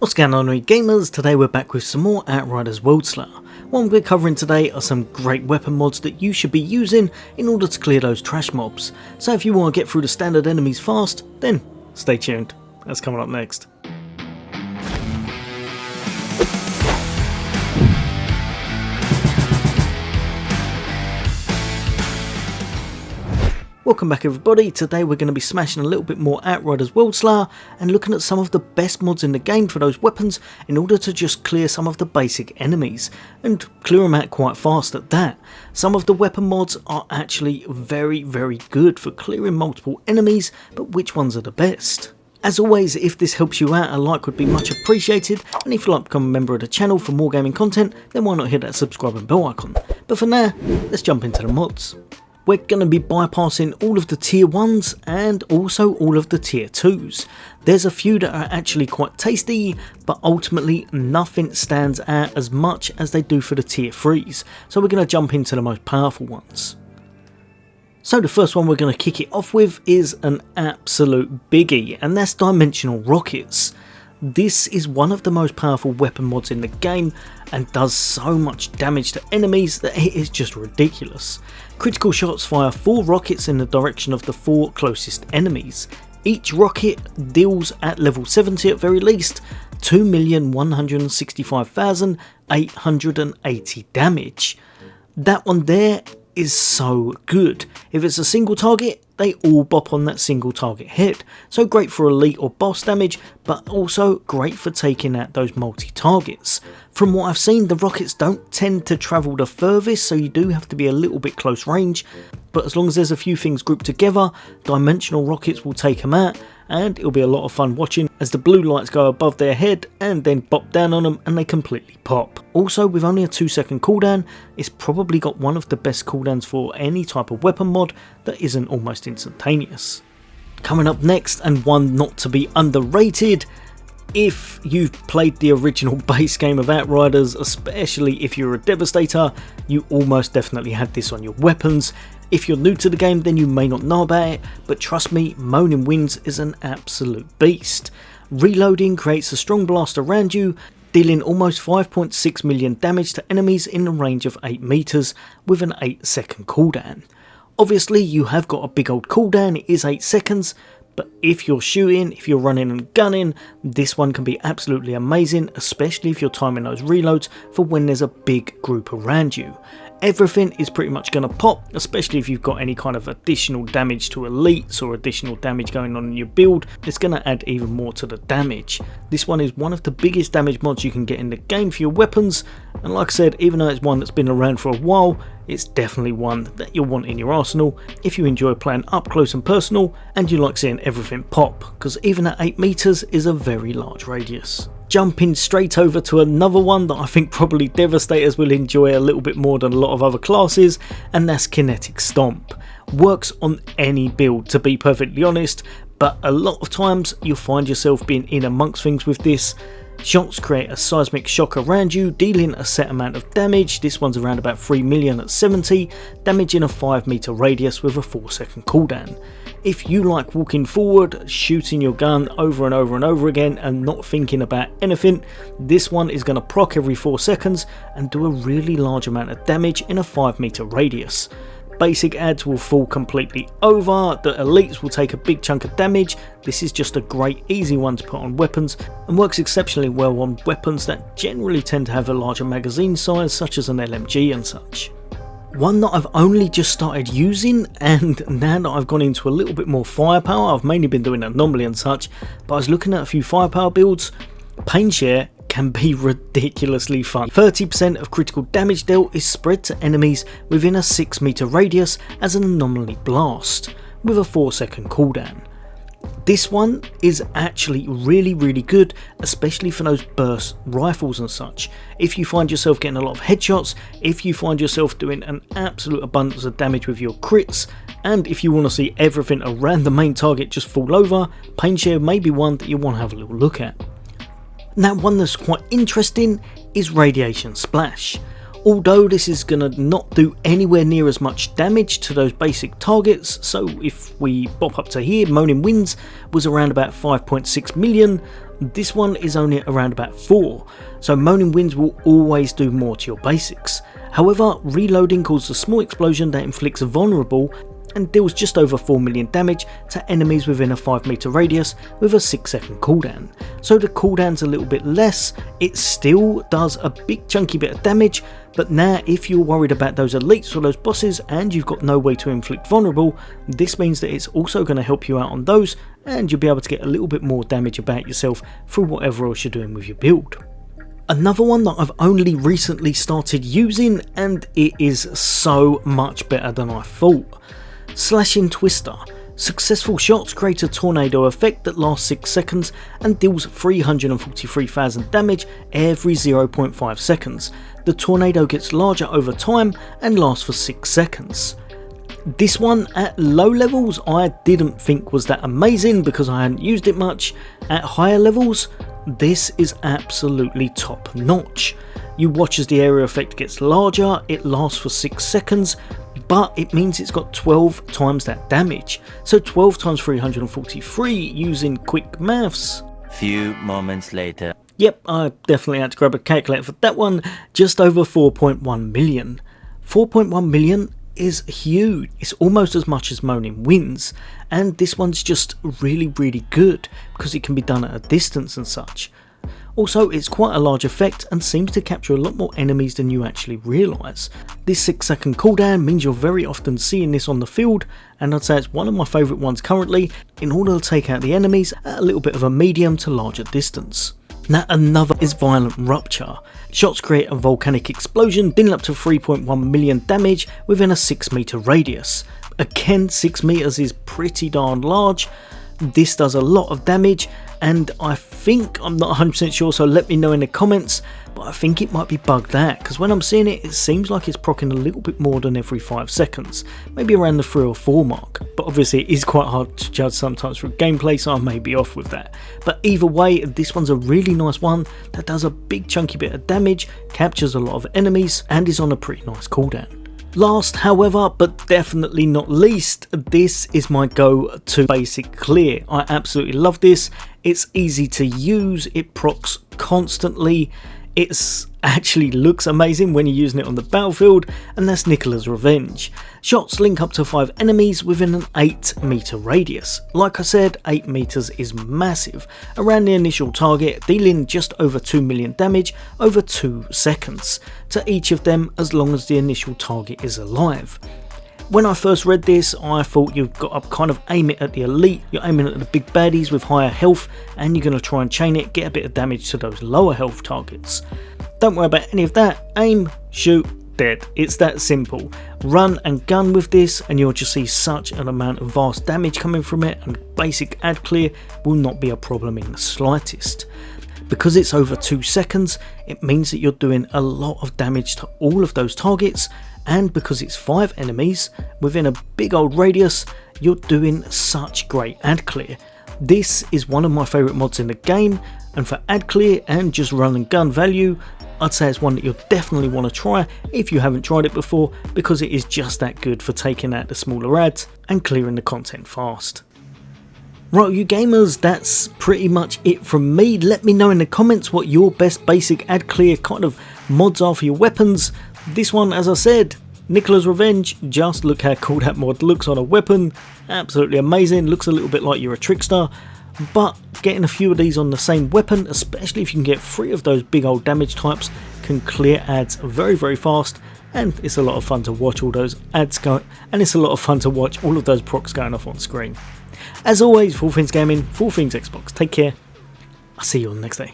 What's going on, A.O.E gamers? Today we're back with some more Outriders Worldslayer. What we're covering today are some great weapon mods that you should be using in order to clear those trash mobs. So if you want to get through the standard enemies fast, then stay tuned. That's coming up next. Welcome back everybody. Today we're going to be smashing a little bit more Outriders Worldslayer and looking at some of the best mods in the game for those weapons in order to just clear some of the basic enemies and clear them out quite fast at that. Some of the weapon mods are actually very good for clearing multiple enemies, but which ones are the best? As always, if this helps you out, a like would be much appreciated, and if you'd like to become a member of the channel for more gaming content, then why not hit that subscribe and bell icon. But for now, let's jump into the mods. We're going to be bypassing all of the tier 1s and also all of the tier 2s. There's a few that are actually quite tasty, but ultimately nothing stands out as much as they do for the tier 3s, so we're going to jump into the most powerful ones. So the first one we're going to kick it off with is an absolute biggie, and that's Dimensional Rockets. This is one of the most powerful weapon mods in the game and does so much damage to enemies that it is just ridiculous. Critical shots fire 4 rockets in the direction of the 4 closest enemies. Each rocket deals at level 70 at very least 2,165,880 damage. That one there is so good. If it's a single target, they all bop on that single target hit, so great for elite or boss damage, but also great for taking out those multi-targets. From what I've seen, the rockets don't tend to travel the furthest, so you do have to be a little bit close range, but as long as there's a few things grouped together, Dimensional Rockets will take them out, and it'll be a lot of fun watching as the blue lights go above their head and then bop down on them and they completely pop. Also, with only a 2-second cooldown, it's probably got one of the best cooldowns for any type of weapon mod that isn't almost instantaneous. Coming up next, and one not to be underrated, if you've played the original base game of Outriders, especially if you're a Devastator, you almost definitely had this on your weapons. If you're new to the game, then you may not know about it, but trust me, Moaning Wins is an absolute beast. Reloading creates a strong blast around you, dealing almost 5.6 million damage to enemies in a range of 8 meters with an 8-second cooldown. Obviously, you have got a big old cooldown, it is 8 seconds, but if you're shooting, if you're running and gunning, this one can be absolutely amazing, especially if you're timing those reloads for when there's a big group around you. Everything is pretty much going to pop, especially if you've got any kind of additional damage to elites or additional damage going on in your build. It's going to add even more to the damage. This one is one of the biggest damage mods you can get in the game for your weapons, and like I said, even though it's one that's been around for a while, it's definitely one that you'll want in your arsenal if you enjoy playing up close and personal and you like seeing everything pop, because even at 8 meters is a very large radius. Jumping straight over to another one that I think probably Devastators will enjoy a little bit more than a lot of other classes, and that's Kinetic Stomp. Works on any build, to be perfectly honest, but a lot of times you'll find yourself being in amongst things with this. Shots create a seismic shock around you, dealing a set amount of damage. This one's around about 3 million at 70, damage in a 5 meter radius with a 4-second cooldown. If you like walking forward, shooting your gun over and over and over again and not thinking about anything, this one is going to proc every 4 seconds and do a really large amount of damage in a 5 meter radius. Basic ads will fall completely over, the elites will take a big chunk of damage. This is just a great easy one to put on weapons and works exceptionally well on weapons that generally tend to have a larger magazine size, such as an LMG and such. One that I've only just started using, and now that I've gone into a little bit more firepower, I've mainly been doing anomaly and such, but I was looking at a few firepower builds. Pain Share can be ridiculously fun. 30% of critical damage dealt is spread to enemies within a 6 meter radius as an anomaly blast, with a 4-second cooldown. This one is actually really good, especially for those burst rifles and such. If you find yourself getting a lot of headshots, if you find yourself doing an absolute abundance of damage with your crits, and if you want to see everything around the main target just fall over, Pain Share may be one that you want to have a little look at. Now, one that's quite interesting is Radiation Splash. Although this is going to not do anywhere near as much damage to those basic targets, so if we bop up to here, Moaning Wins was around about 5.6 million, this one is only around about 4, so Moaning Winds will always do more to your basics. However, reloading causes a small explosion that inflicts a vulnerable and deals just over 4 million damage to enemies within a 5 meter radius with a 6-second cooldown. So the cooldown's a little bit less, it still does a big chunky bit of damage, but now if you're worried about those elites or those bosses and you've got no way to inflict vulnerable, this means that it's also going to help you out on those, and you'll be able to get a little bit more damage about yourself through whatever else you're doing with your build. Another one that I've only recently started using, and it is so much better than I thought. Slashing Twister. Successful shots create a tornado effect that lasts 6 seconds and deals 343,000 damage every 0.5 seconds. The tornado gets larger over time and lasts for 6 seconds. This one at low levels I didn't think was that amazing because I hadn't used it much. At higher levels, this is absolutely top notch. You watch as the area effect gets larger, it lasts for 6 seconds, but it means it's got 12 times that damage. So 12 times 343 using quick maths. Few moments later. Yep, I definitely had to grab a calculator for that one. Just over 4.1 million. 4.1 million is huge. It's almost as much as Moaning Wins, and this one's just really good because it can be done at a distance and such. Also, it's quite a large effect and seems to capture a lot more enemies than you actually realise. This 6-second cooldown means you're very often seeing this on the field, and I'd say it's one of my favourite ones currently in order to take out the enemies at a little bit of a medium to larger distance. Now another is Violent Rupture. Shots create a volcanic explosion dealing up to 3.1 million damage within a 6 meter radius. Again, 6 meters is pretty darn large. This does a lot of damage, and I think, I'm not 100% sure, so let me know in the comments, but I think it might be bugged out, because when I'm seeing it, it seems like it's proccing a little bit more than every 5 seconds, maybe around the 3 or 4 mark, but obviously it is quite hard to judge sometimes through gameplay, so I may be off with that. But either way, this one's a really nice one that does a big chunky bit of damage, captures a lot of enemies, and is on a pretty nice cooldown. Last, however, but definitely not least, this is my go-to basic clear. I absolutely love this. It's easy to use, it procs constantly, it actually looks amazing when you're using it on the battlefield, and that's Nicolas' Revenge. Shots link up to 5 enemies within an 8 meter radius. Like I said, 8 meters is massive, around the initial target, dealing just over 2 million damage over 2 seconds to each of them as long as the initial target is alive. When I first read this, I thought you've got to kind of aim it at the elite, you're aiming at the big baddies with higher health, and you're going to try and chain it, get a bit of damage to those lower health targets. Don't worry about any of that, aim, shoot, dead. It's that simple. Run and gun with this and you'll just see such an amount of vast damage coming from it, and basic ad clear will not be a problem in the slightest. Because it's over 2 seconds, it means that you're doing a lot of damage to all of those targets, and because it's 5 enemies within a big old radius, you're doing such great ad clear. This is one of my favourite mods in the game, and for ad clear and just run and gun value, I'd say it's one that you'll definitely want to try if you haven't tried it before, because it is just that good for taking out the smaller ads and clearing the content fast. Right, you gamers, that's pretty much it from me. Let me know in the comments what your best basic ad clear kind of mods are for your weapons. This one, as I said, Nicolas' Revenge, just look how cool that mod looks on a weapon. Absolutely amazing, looks a little bit like you're a trickster. But getting a few of these on the same weapon, especially if you can get 3 of those big old damage types, can clear ads very fast, and it's a lot of fun to watch all those ads go, and it's a lot of fun to watch all of those procs going off on screen. As always, for all things gaming, for all things Xbox, take care. I'll see you on the next day.